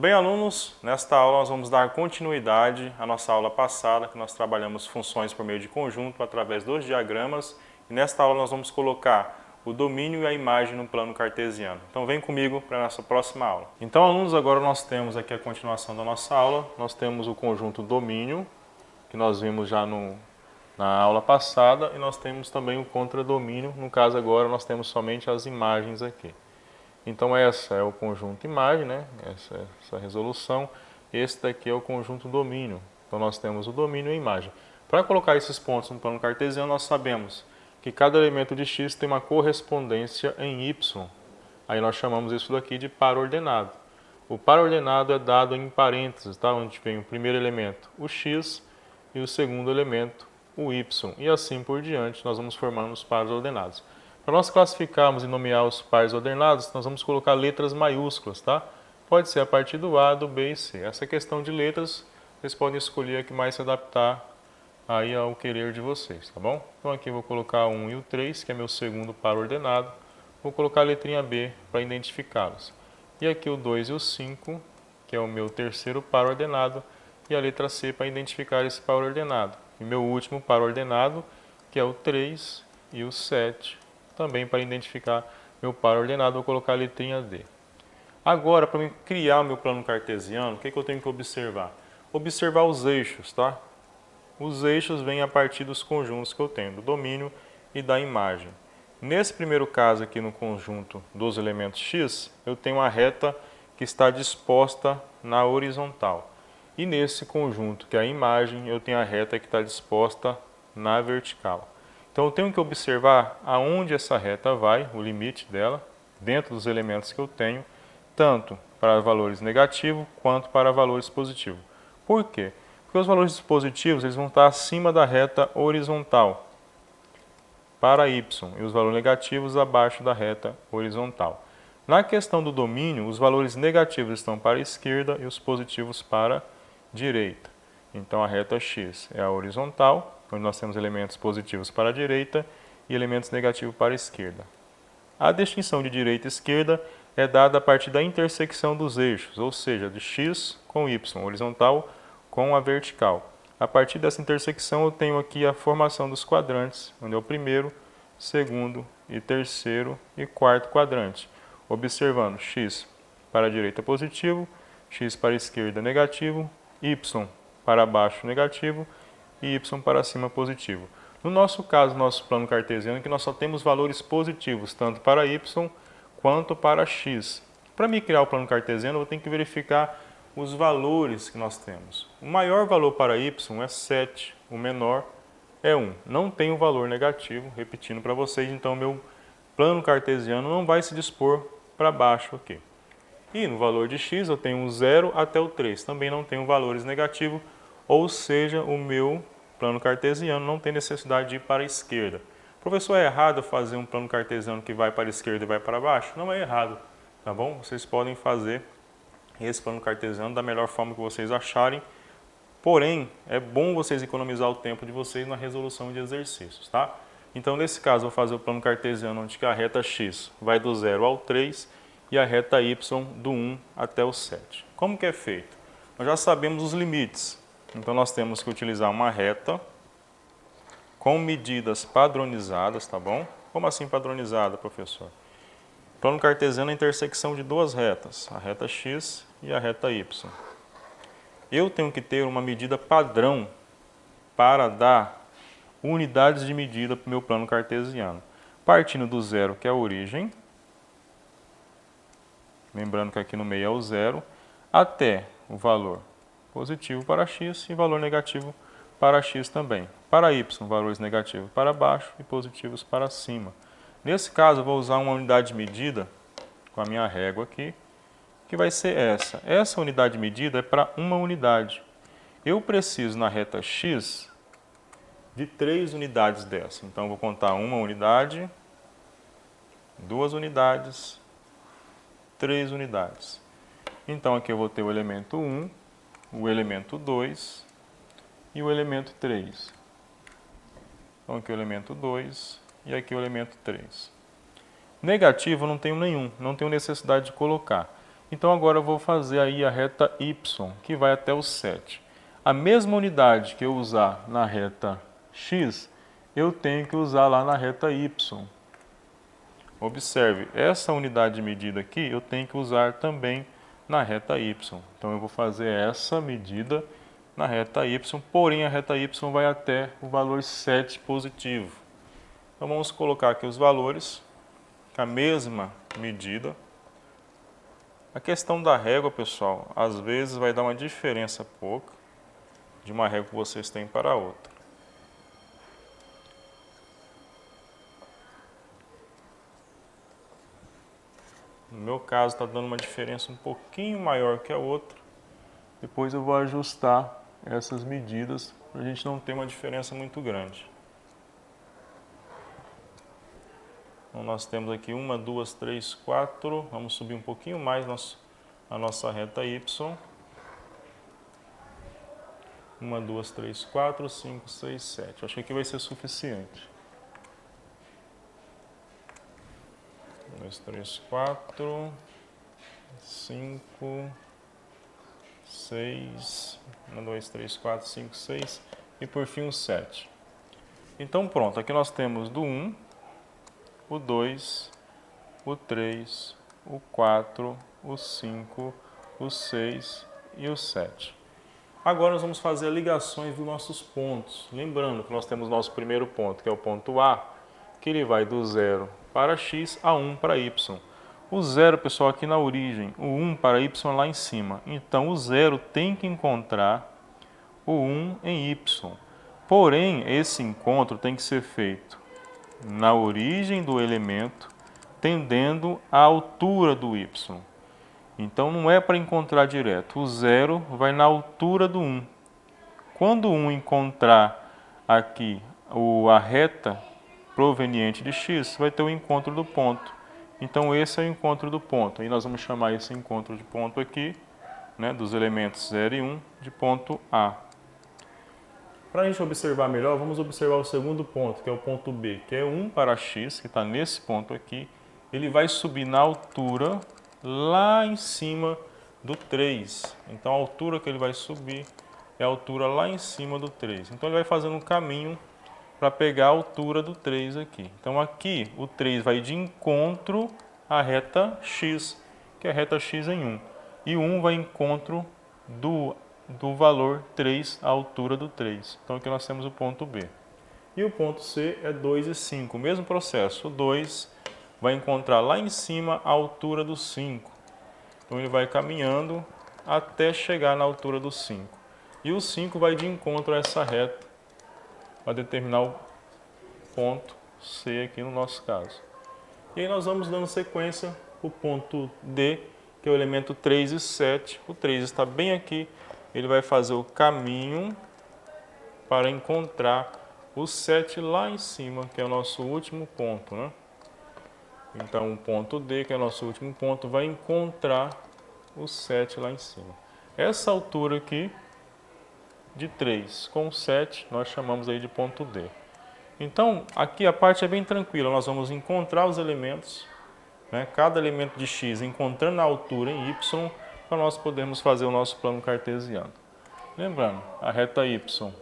Tudo bem, alunos? Nesta aula nós vamos dar continuidade à nossa aula passada, que nós trabalhamos funções por meio de conjunto através dos diagramas. E nesta aula nós vamos colocar o domínio e a imagem no plano cartesiano. Então vem comigo para a nossa próxima aula. Então, alunos, agora nós temos aqui a continuação da nossa aula. Nós temos o conjunto domínio, que nós vimos já na aula passada, e nós temos também o contradomínio. No caso agora nós temos somente as imagens aqui. Então essa é o conjunto imagem, né? Essa resolução. Esse daqui é o conjunto domínio. Então nós temos o domínio e a imagem. Para colocar esses pontos no plano cartesiano, nós sabemos que cada elemento de x tem uma correspondência em y. Aí nós chamamos isso daqui de par ordenado. O par ordenado é dado em parênteses, tá? Onde vem o primeiro elemento, o x, e o segundo elemento, o y. E assim por diante, nós vamos formando os pares ordenados. Para nós classificarmos e nomear os pares ordenados, nós vamos colocar letras maiúsculas, tá? Pode ser a partir do A, do B e C. Essa questão de letras, vocês podem escolher a que mais se adaptar aí ao querer de vocês, tá bom? Então aqui eu vou colocar o 1 e o 3, que é meu segundo par ordenado. Vou colocar a letrinha B para identificá-los. E aqui o 2 e o 5, que é o meu terceiro par ordenado, e a letra C para identificar esse par ordenado. E meu último par ordenado, que é o 3 e o 7, também para identificar meu par ordenado, vou colocar a letrinha D. Agora, para criar o meu plano cartesiano, o que eu tenho que observar? Observar os eixos, tá? Os eixos vêm a partir dos conjuntos que eu tenho, do domínio e da imagem. Nesse primeiro caso aqui no conjunto dos elementos x, eu tenho uma reta que está disposta na horizontal. E nesse conjunto, que é a imagem, eu tenho a reta que está disposta na vertical. Então eu tenho que observar aonde essa reta vai, o limite dela, dentro dos elementos que eu tenho, tanto para valores negativos quanto para valores positivos. Por quê? Porque os valores positivos eles vão estar acima da reta horizontal para y e os valores negativos abaixo da reta horizontal. Na questão do domínio, os valores negativos estão para a esquerda e os positivos para a direita. Então a reta x é a horizontal, onde nós temos elementos positivos para a direita e elementos negativos para a esquerda. A distinção de direita e esquerda é dada a partir da intersecção dos eixos, ou seja, de x com y, horizontal com a vertical. A partir dessa intersecção eu tenho aqui a formação dos quadrantes, onde é o primeiro, segundo e terceiro e quarto quadrante. Observando x para a direita positivo, x para a esquerda negativo, y para baixo negativo e y para cima positivo. No nosso caso, nosso plano cartesiano, que nós só temos valores positivos, tanto para y quanto para x. Para me criar o plano cartesiano, eu tenho que verificar os valores que nós temos. O maior valor para y é 7, o menor é 1. Não tem um valor negativo, repetindo para vocês, então meu plano cartesiano não vai se dispor para baixo aqui. E no valor de x eu tenho o 0 até o 3, também não tenho valores negativos, ou seja, o meu plano cartesiano não tem necessidade de ir para a esquerda. Professor, é errado fazer um plano cartesiano que vai para a esquerda e vai para baixo? Não é errado, tá bom? Vocês podem fazer esse plano cartesiano da melhor forma que vocês acharem, porém, é bom vocês economizar o tempo de vocês na resolução de exercícios, tá? Então, nesse caso, eu vou fazer o plano cartesiano onde a reta x vai do 0 ao 3 e a reta y do 1 até o 7. Como que é feito? Nós já sabemos os limites, então nós temos que utilizar uma reta com medidas padronizadas, tá bom? Como assim padronizada, professor? Plano cartesiano é a intersecção de duas retas, a reta x e a reta y. Eu tenho que ter uma medida padrão para dar unidades de medida para o meu plano cartesiano. Partindo do zero, que é a origem, lembrando que aqui no meio é o zero, até o valor positivo para x e valor negativo para x também. Para y, valores negativos para baixo e positivos para cima. Nesse caso, eu vou usar uma unidade de medida, com a minha régua aqui, que vai ser essa. Essa unidade de medida é para uma unidade. Eu preciso, na reta x, de 3 unidades dessa. Então, eu vou contar uma unidade, 2 unidades, 3 unidades. Então, aqui eu vou ter o elemento 1, o elemento 2 e o elemento 3. Então, aqui o elemento 2 e aqui o elemento 3. Negativo eu não tenho nenhum, não tenho necessidade de colocar. Então agora eu vou fazer aí a reta Y, que vai até o 7. A mesma unidade que eu usar na reta X, eu tenho que usar lá na reta Y. Observe, essa unidade de medida aqui eu tenho que usar também na reta Y. Então eu vou fazer essa medida na reta Y, porém a reta Y vai até o valor 7 positivo. Então vamos colocar aqui os valores com a mesma medida. A questão da régua, pessoal, às vezes vai dar uma diferença pouca de uma régua que vocês têm para a outra. No meu caso está dando uma diferença um pouquinho maior que a outra. Depois eu vou ajustar essas medidas para a gente não ter uma diferença muito grande. Então nós temos aqui 1, 2, 3, 4. Vamos subir um pouquinho mais a nossa reta Y. 1, 2, 3, 4, 5, 6, 7. Acho que aqui vai ser suficiente. 1, 2, 3, 4, 5, 6, 1, 2, 3, 4, 5, 6 e por fim o 7. Então pronto, aqui nós temos do 1, o 2, o 3, o 4, o 5, o 6 e o 7. Agora nós vamos fazer ligações dos nossos pontos. Lembrando que nós temos nosso primeiro ponto, que é o ponto A, que ele vai do 0 para X a 1 para Y. O 0, pessoal, aqui na origem, o 1 para Y lá em cima. Então o 0 tem que encontrar o 1 em Y. Porém, esse encontro tem que ser feito na origem do elemento, tendendo à altura do Y. Então não é para encontrar direto. O 0 vai na altura do 1. Quando o 1 encontrar aqui a reta proveniente de X, vai ter o encontro do ponto. Então esse é o encontro do ponto. Aí nós vamos chamar esse encontro de ponto aqui, né, dos elementos 0 e 1, de ponto A. Para a gente observar melhor, vamos observar o segundo ponto, que é o ponto B, que é 1 para X, que está nesse ponto aqui. Ele vai subir na altura lá em cima do 3. Então a altura que ele vai subir é a altura lá em cima do 3. Então ele vai fazendo um caminho para pegar a altura do 3 aqui. Então aqui o 3 vai de encontro à reta X, que é a reta X em 1. E o 1 vai em encontro do valor 3, a altura do 3. Então aqui nós temos o ponto B. E o ponto C é 2 e 5, o mesmo processo. O 2 vai encontrar lá em cima a altura do 5. Então ele vai caminhando até chegar na altura do 5. E o 5 vai de encontro a essa reta para determinar o ponto C aqui no nosso caso. E aí nós vamos dando sequência para o ponto D, que é o elemento 3 e 7. O 3 está bem aqui. Ele vai fazer o caminho para encontrar o 7 lá em cima, que é o nosso último ponto, né? Então o ponto D, que é o nosso último ponto, vai encontrar o 7 lá em cima. Essa altura aqui, de 3 com 7, nós chamamos aí de ponto D. Então aqui a parte é bem tranquila, nós vamos encontrar os elementos, né? Cada elemento de X encontrando a altura em Y, para nós podermos fazer o nosso plano cartesiano. Lembrando, a reta Y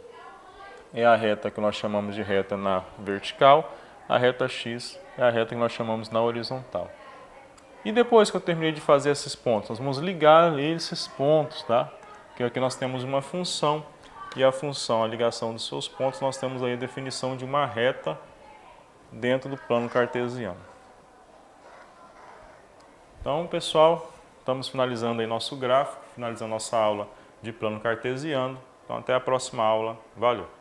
é a reta que nós chamamos de reta na vertical, a reta X é a reta que nós chamamos na horizontal. E depois que eu terminei de fazer esses pontos, nós vamos ligar esses pontos, tá? Porque aqui nós temos uma função, e a função, a ligação dos seus pontos, nós temos aí a definição de uma reta dentro do plano cartesiano. Então, pessoal, estamos finalizando aí nosso gráfico, finalizando nossa aula de plano cartesiano. Então, até a próxima aula. Valeu!